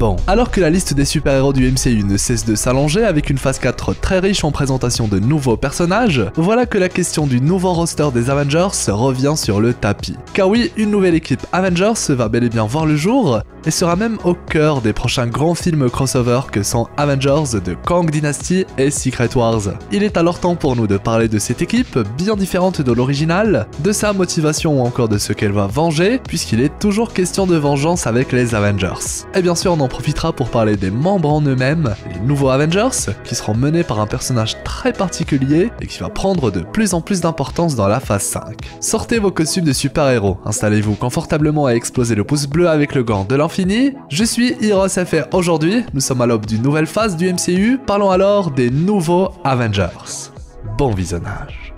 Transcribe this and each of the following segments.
Bon, alors que la liste des super-héros du MCU ne cesse de s'allonger avec une phase 4 très riche en présentation de nouveaux personnages, voilà que la question du nouveau roster des Avengers revient sur le tapis. Car oui, une nouvelle équipe Avengers va bel et bien voir le jour, et sera même au cœur des prochains grands films crossover que sont Avengers de Kang Dynasty et Secret Wars. Il est alors temps pour nous de parler de cette équipe, bien différente de l'original, de sa motivation ou encore de ce qu'elle va venger, puisqu'il est toujours question de vengeance avec les Avengers. Et bien sûr, on en profitera pour parler des membres en eux-mêmes, les nouveaux Avengers, qui seront menés par un personnage très particulier et qui va prendre de plus en plus d'importance dans la phase 5. Sortez vos costumes de super-héros, installez-vous confortablement et explosez le pouce bleu avec le gant de l'infini. Je suis Heroes FR aujourd'hui, nous sommes à l'aube d'une nouvelle phase du MCU, parlons alors des nouveaux Avengers. Bon visionnage.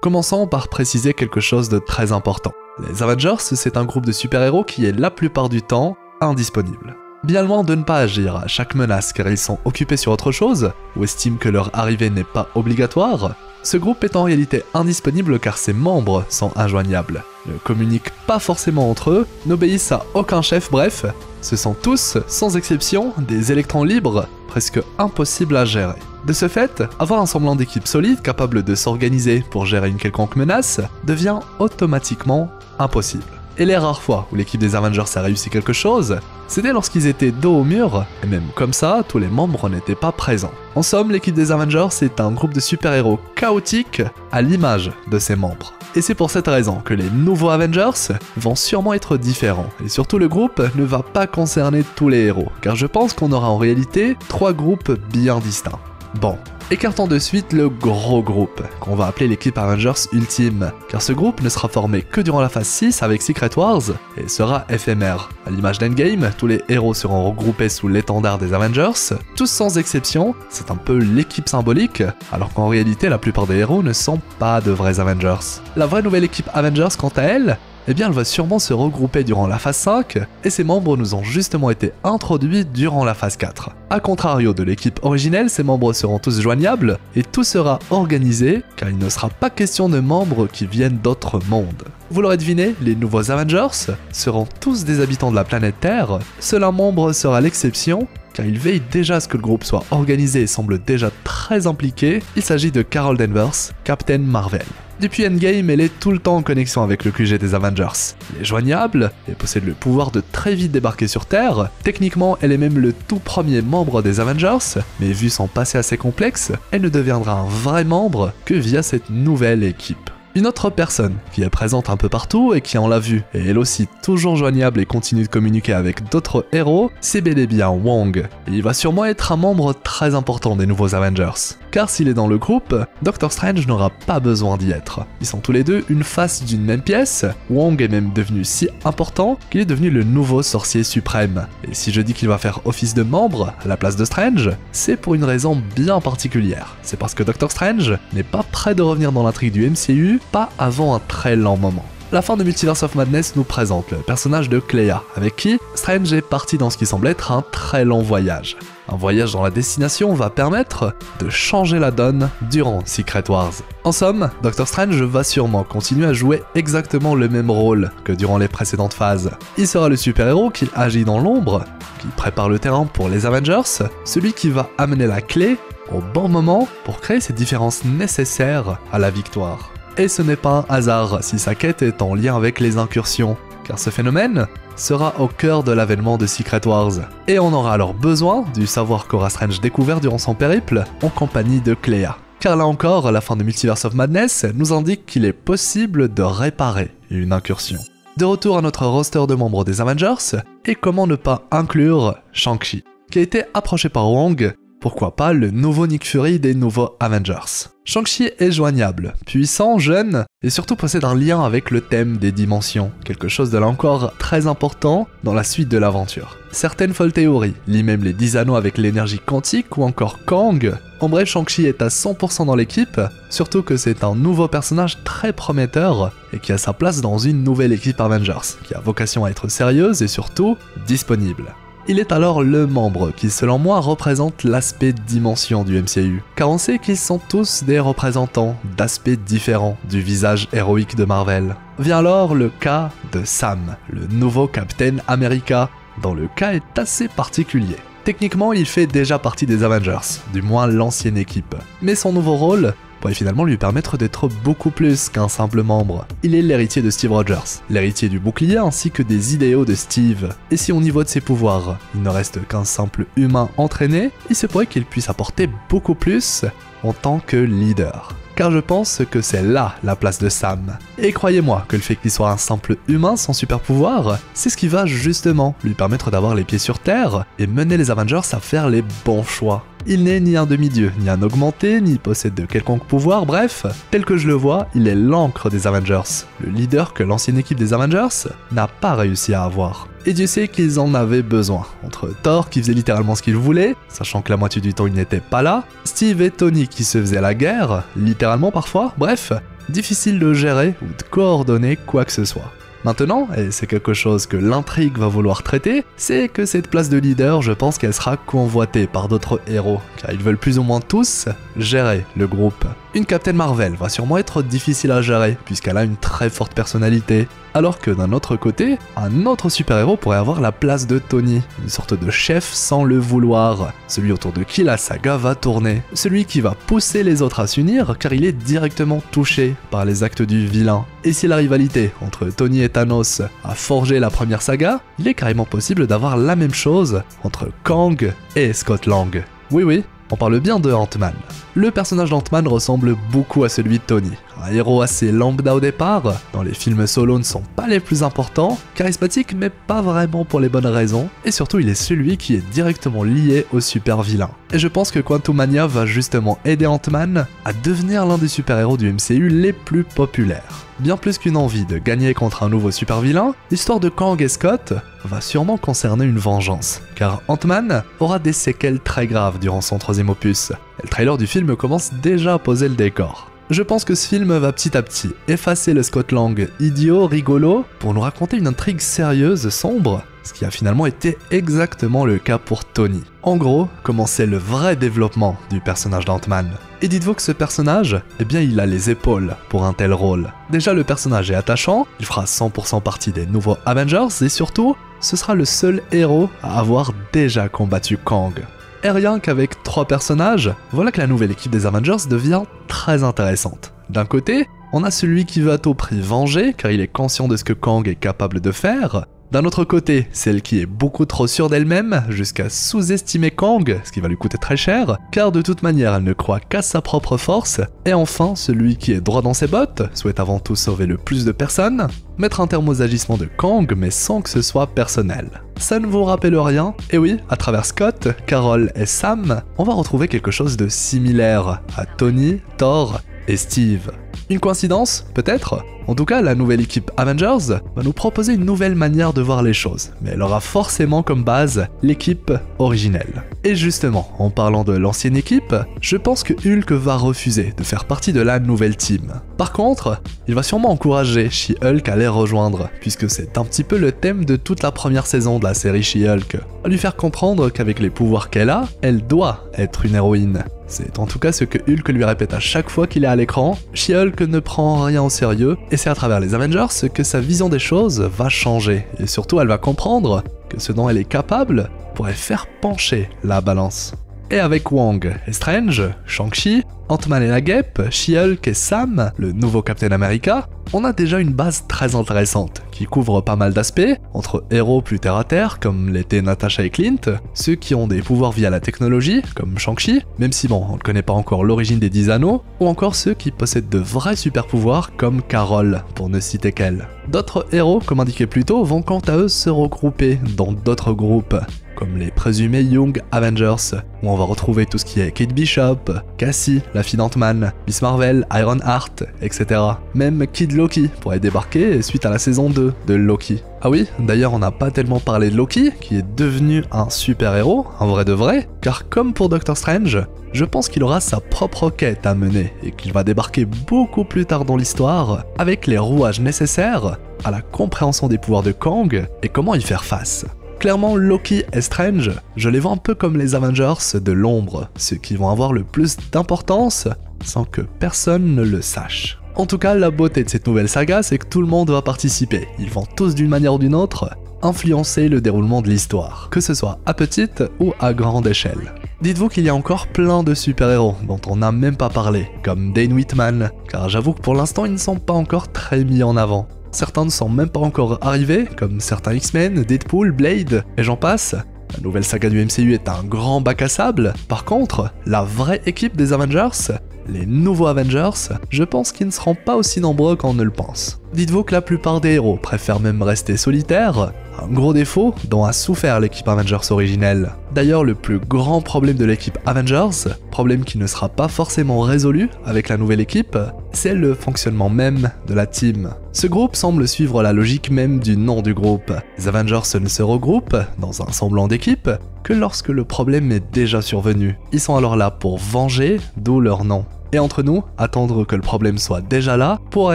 Commençons par préciser quelque chose de très important. Les Avengers, c'est un groupe de super-héros qui est la plupart du temps indisponible. Bien loin de ne pas agir à chaque menace car ils sont occupés sur autre chose, ou estiment que leur arrivée n'est pas obligatoire, ce groupe est en réalité indisponible car ses membres sont injoignables, ne communiquent pas forcément entre eux, n'obéissent à aucun chef, bref, ce sont tous, sans exception, des électrons libres, presque impossibles à gérer. De ce fait, avoir un semblant d'équipe solide capable de s'organiser pour gérer une quelconque menace devient automatiquement impossible. Et les rares fois où l'équipe des Avengers a réussi quelque chose, c'était lorsqu'ils étaient dos au mur, et même comme ça, tous les membres n'étaient pas présents. En somme, l'équipe des Avengers est un groupe de super-héros chaotique à l'image de ses membres. Et c'est pour cette raison que les nouveaux Avengers vont sûrement être différents, et surtout le groupe ne va pas concerner tous les héros, car je pense qu'on aura en réalité 3 groupes bien distincts. Bon, écartons de suite le gros groupe, qu'on va appeler l'équipe Avengers Ultime, car ce groupe ne sera formé que durant la phase 6 avec Secret Wars, et sera éphémère. À l'image d'Endgame, tous les héros seront regroupés sous l'étendard des Avengers, tous sans exception, c'est un peu l'équipe symbolique, alors qu'en réalité la plupart des héros ne sont pas de vrais Avengers. La vraie nouvelle équipe Avengers quant à elle, eh bien elle va sûrement se regrouper durant la phase 5, et ses membres nous ont justement été introduits durant la phase 4. A contrario de l'équipe originelle, ses membres seront tous joignables, et tout sera organisé, car il ne sera pas question de membres qui viennent d'autres mondes. Vous l'aurez deviné, les nouveaux Avengers seront tous des habitants de la planète Terre, seul un membre sera l'exception, car il veille déjà à ce que le groupe soit organisé et semble déjà très impliqué, il s'agit de Carol Danvers, Captain Marvel. Depuis Endgame, elle est tout le temps en connexion avec le QG des Avengers. Elle est joignable et possède le pouvoir de très vite débarquer sur Terre. Techniquement, elle est même le tout premier membre des Avengers, mais vu son passé assez complexe, elle ne deviendra un vrai membre que via cette nouvelle équipe. Une autre personne qui est présente un peu partout et qui on l'a vu est elle aussi toujours joignable et continue de communiquer avec d'autres héros, c'est bel et bien Wong. Et il va sûrement être un membre très important des nouveaux Avengers. Car s'il est dans le groupe, Doctor Strange n'aura pas besoin d'y être. Ils sont tous les deux une face d'une même pièce, Wong est même devenu si important qu'il est devenu le nouveau sorcier suprême. Et si je dis qu'il va faire office de membre à la place de Strange, c'est pour une raison bien particulière. C'est parce que Doctor Strange n'est pas prêt de revenir dans l'intrigue du MCU, pas avant un très lent moment. La fin de Multiverse of Madness nous présente le personnage de Clea, avec qui Strange est parti dans ce qui semble être un très long voyage. Un voyage dont la destination va permettre de changer la donne durant Secret Wars. En somme, Doctor Strange va sûrement continuer à jouer exactement le même rôle que durant les précédentes phases. Il sera le super-héros qui agit dans l'ombre, qui prépare le terrain pour les Avengers, celui qui va amener la clé au bon moment pour créer ces différences nécessaires à la victoire. Et ce n'est pas un hasard si sa quête est en lien avec les incursions, car ce phénomène sera au cœur de l'avènement de Secret Wars. Et on aura alors besoin du savoir qu'aura Strange découvert durant son périple en compagnie de Clea. Car là encore, la fin de Multiverse of Madness nous indique qu'il est possible de réparer une incursion. De retour à notre roster de membres des Avengers, et comment ne pas inclure Shang-Chi, qui a été approché par Wong. Pourquoi pas le nouveau Nick Fury des nouveaux Avengers. Shang-Chi est joignable, puissant, jeune, et surtout possède un lien avec le thème des dimensions, quelque chose de là encore très important dans la suite de l'aventure. Certaines folles théories lient même les 10 anneaux avec l'énergie quantique ou encore Kang. En bref, Shang-Chi est à 100% dans l'équipe, surtout que c'est un nouveau personnage très prometteur et qui a sa place dans une nouvelle équipe Avengers, qui a vocation à être sérieuse et surtout disponible. Il est alors le membre qui, selon moi, représente l'aspect dimension du MCU, car on sait qu'ils sont tous des représentants d'aspects différents du visage héroïque de Marvel. Vient alors le cas de Sam, le nouveau Captain America, dont le cas est assez particulier. Techniquement, il fait déjà partie des Avengers, du moins l'ancienne équipe, mais son nouveau rôle pourrait finalement lui permettre d'être beaucoup plus qu'un simple membre. Il est l'héritier de Steve Rogers, l'héritier du bouclier ainsi que des idéaux de Steve. Et si au niveau de ses pouvoirs, il ne reste qu'un simple humain entraîné, il se pourrait qu'il puisse apporter beaucoup plus en tant que leader. Car je pense que c'est là la place de Sam. Et croyez-moi que le fait qu'il soit un simple humain sans super pouvoir, c'est ce qui va justement lui permettre d'avoir les pieds sur terre et mener les Avengers à faire les bons choix. Il n'est ni un demi-dieu, ni un augmenté, ni possède de quelconque pouvoir, bref, tel que je le vois, il est l'encre des Avengers, le leader que l'ancienne équipe des Avengers n'a pas réussi à avoir. Et Dieu sait qu'ils en avaient besoin, entre Thor qui faisait littéralement ce qu'il voulait, sachant que la moitié du temps il n'était pas là, Steve et Tony qui se faisaient la guerre, littéralement parfois, bref, difficile de gérer ou de coordonner quoi que ce soit. Maintenant, et c'est quelque chose que l'intrigue va vouloir traiter, c'est que cette place de leader, je pense qu'elle sera convoitée par d'autres héros, car ils veulent plus ou moins tous gérer le groupe. Une Captain Marvel va sûrement être difficile à gérer, puisqu'elle a une très forte personnalité, alors que d'un autre côté, un autre super-héros pourrait avoir la place de Tony, une sorte de chef sans le vouloir, celui autour de qui la saga va tourner, celui qui va pousser les autres à s'unir car il est directement touché par les actes du vilain. Et si la rivalité entre Tony et Thanos a forgé la première saga, il est carrément possible d'avoir la même chose entre Kang et Scott Lang. Oui, on parle bien de Ant-Man. Le personnage d'Ant-Man ressemble beaucoup à celui de Tony. Un héros assez lambda au départ, dont les films solo ne sont pas les plus importants, charismatique mais pas vraiment pour les bonnes raisons, et surtout il est celui qui est directement lié au super vilain. Et je pense que Quantumania va justement aider Ant-Man à devenir l'un des super-héros du MCU les plus populaires. Bien plus qu'une envie de gagner contre un nouveau super vilain, l'histoire de Kang et Scott va sûrement concerner une vengeance, car Ant-Man aura des séquelles très graves durant son troisième opus, et le trailer du film commence déjà à poser le décor. Je pense que ce film va petit à petit effacer le Scott Lang idiot, rigolo, pour nous raconter une intrigue sérieuse, sombre, ce qui a finalement été exactement le cas pour Tony. En gros, commencer le vrai développement du personnage d'Ant-Man. Et dites-vous que ce personnage, eh bien il a les épaules pour un tel rôle. Déjà le personnage est attachant, il fera 100% partie des nouveaux Avengers et surtout, ce sera le seul héros à avoir déjà combattu Kang. Et rien qu'avec 3 personnages, voilà que la nouvelle équipe des Avengers devient très intéressante. D'un côté, on a celui qui veut à tout prix venger, car il est conscient de ce que Kang est capable de faire. D'un autre côté, celle qui est beaucoup trop sûre d'elle-même, jusqu'à sous-estimer Kang, ce qui va lui coûter très cher, car de toute manière elle ne croit qu'à sa propre force. Et enfin, celui qui est droit dans ses bottes, souhaite avant tout sauver le plus de personnes, mettre un terme aux agissements de Kang, mais sans que ce soit personnel. Ça ne vous rappelle rien? Et oui, à travers Scott, Carol et Sam, on va retrouver quelque chose de similaire à Tony, Thor et Steve. Une coïncidence? Peut-être? En tout cas, la nouvelle équipe Avengers va nous proposer une nouvelle manière de voir les choses, mais elle aura forcément comme base l'équipe originelle. Et justement, en parlant de l'ancienne équipe, je pense que Hulk va refuser de faire partie de la nouvelle team. Par contre, il va sûrement encourager She-Hulk à les rejoindre, puisque c'est un petit peu le thème de toute la première saison de la série She-Hulk. À lui faire comprendre qu'avec les pouvoirs qu'elle a, elle doit être une héroïne. C'est en tout cas ce que Hulk lui répète à chaque fois qu'il est à l'écran. She-Hulk ne prend rien au sérieux, et c'est à travers les Avengers que sa vision des choses va changer. Et surtout, elle va comprendre que ce dont elle est capable pourrait faire pencher la balance. Et avec Wong et Strange, Shang-Chi, Ant-Man et la Guêpe, She-Hulk et Sam, le nouveau Captain America, on a déjà une base très intéressante, qui couvre pas mal d'aspects, entre héros plus terre-à-terre, comme l'étaient Natasha et Clint, ceux qui ont des pouvoirs via la technologie, comme Shang-Chi, même si bon, on ne connaît pas encore l'origine des 10 anneaux, ou encore ceux qui possèdent de vrais super-pouvoirs, comme Carol, pour ne citer qu'elle. D'autres héros, comme indiqué plus tôt, vont quant à eux se regrouper dans d'autres groupes, comme les présumés Young Avengers, où on va retrouver tout ce qui est Kate Bishop, Cassie, la fille d'Ant-Man, Miss Marvel, Ironheart, etc. Même Kid Loki pourrait débarquer suite à la saison 2 de Loki. Ah oui, d'ailleurs on n'a pas tellement parlé de Loki, qui est devenu un super-héros, un vrai de vrai, car comme pour Doctor Strange, je pense qu'il aura sa propre quête à mener, et qu'il va débarquer beaucoup plus tard dans l'histoire, avec les rouages nécessaires à la compréhension des pouvoirs de Kang et comment y faire face. Clairement, Loki et Strange, je les vois un peu comme les Avengers de l'ombre, ceux qui vont avoir le plus d'importance sans que personne ne le sache. En tout cas, la beauté de cette nouvelle saga, c'est que tout le monde va participer. Ils vont tous d'une manière ou d'une autre influencer le déroulement de l'histoire, que ce soit à petite ou à grande échelle. Dites-vous qu'il y a encore plein de super-héros dont on n'a même pas parlé, comme Dane Whitman, car j'avoue que pour l'instant ils ne sont pas encore très mis en avant. Certains ne sont même pas encore arrivés, comme certains X-Men, Deadpool, Blade, et j'en passe. La nouvelle saga du MCU est un grand bac à sable. Par contre, la vraie équipe des Avengers, les nouveaux Avengers, je pense qu'ils ne seront pas aussi nombreux qu'on ne le pense. Dites-vous que la plupart des héros préfèrent même rester solitaires, un gros défaut dont a souffert l'équipe Avengers originelle. D'ailleurs, le plus grand problème de l'équipe Avengers, problème qui ne sera pas forcément résolu avec la nouvelle équipe, c'est le fonctionnement même de la team. Ce groupe semble suivre la logique même du nom du groupe. Les Avengers ne se regroupent dans un semblant d'équipe que lorsque le problème est déjà survenu. Ils sont alors là pour venger, d'où leur nom. Et entre nous, attendre que le problème soit déjà là pour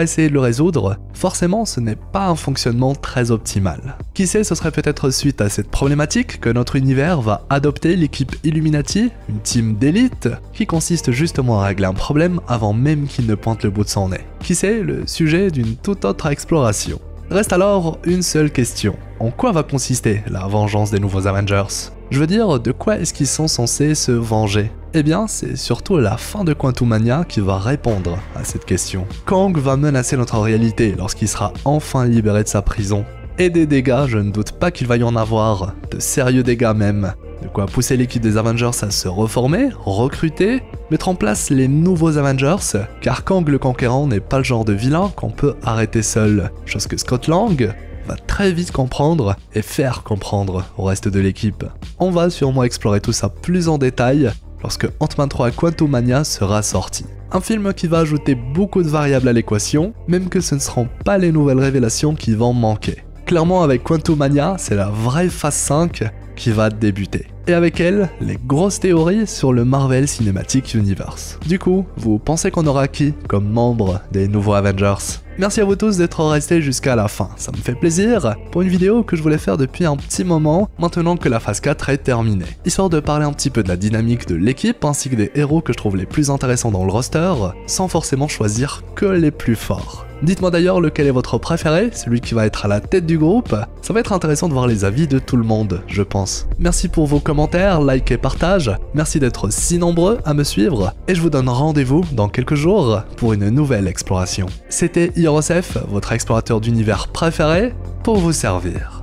essayer de le résoudre, forcément ce n'est pas un fonctionnement très optimal. Qui sait, ce serait peut-être suite à cette problématique que notre univers va adopter l'équipe Illuminati, une team d'élite, qui consiste justement à régler un problème avant même qu'il ne pointe le bout de son nez. Qui sait, le sujet d'une toute autre exploration. Reste alors une seule question. En quoi va consister la vengeance des nouveaux Avengers ? Je veux dire, de quoi est-ce qu'ils sont censés se venger ? Eh bien, c'est surtout la fin de Quantumania qui va répondre à cette question. Kang va menacer notre réalité lorsqu'il sera enfin libéré de sa prison. Et des dégâts, je ne doute pas qu'il va y en avoir, de sérieux dégâts même. De quoi pousser l'équipe des Avengers à se reformer, recruter, mettre en place les nouveaux Avengers, car Kang le Conquérant n'est pas le genre de vilain qu'on peut arrêter seul, chose que Scott Lang va très vite comprendre et faire comprendre au reste de l'équipe. On va sûrement explorer tout ça plus en détail lorsque Ant-Man 3 Quantumania sera sorti. Un film qui va ajouter beaucoup de variables à l'équation, même que ce ne seront pas les nouvelles révélations qui vont manquer. Clairement, avec Quantumania, c'est la vraie phase 5 qui va débuter. Et avec elle, les grosses théories sur le Marvel Cinematic Universe. Du coup, vous pensez qu'on aura qui comme membre des nouveaux Avengers ? Merci à vous tous d'être restés jusqu'à la fin, ça me fait plaisir pour une vidéo que je voulais faire depuis un petit moment, maintenant que la phase 4 est terminée. Histoire de parler un petit peu de la dynamique de l'équipe ainsi que des héros que je trouve les plus intéressants dans le roster, sans forcément choisir que les plus forts. Dites-moi d'ailleurs lequel est votre préféré, celui qui va être à la tête du groupe. Ça va être intéressant de voir les avis de tout le monde, je pense. Merci pour vos commentaires, likes et partages. Merci d'être si nombreux à me suivre. Et je vous donne rendez-vous dans quelques jours pour une nouvelle exploration. C'était Hirosef, votre explorateur d'univers préféré, pour vous servir.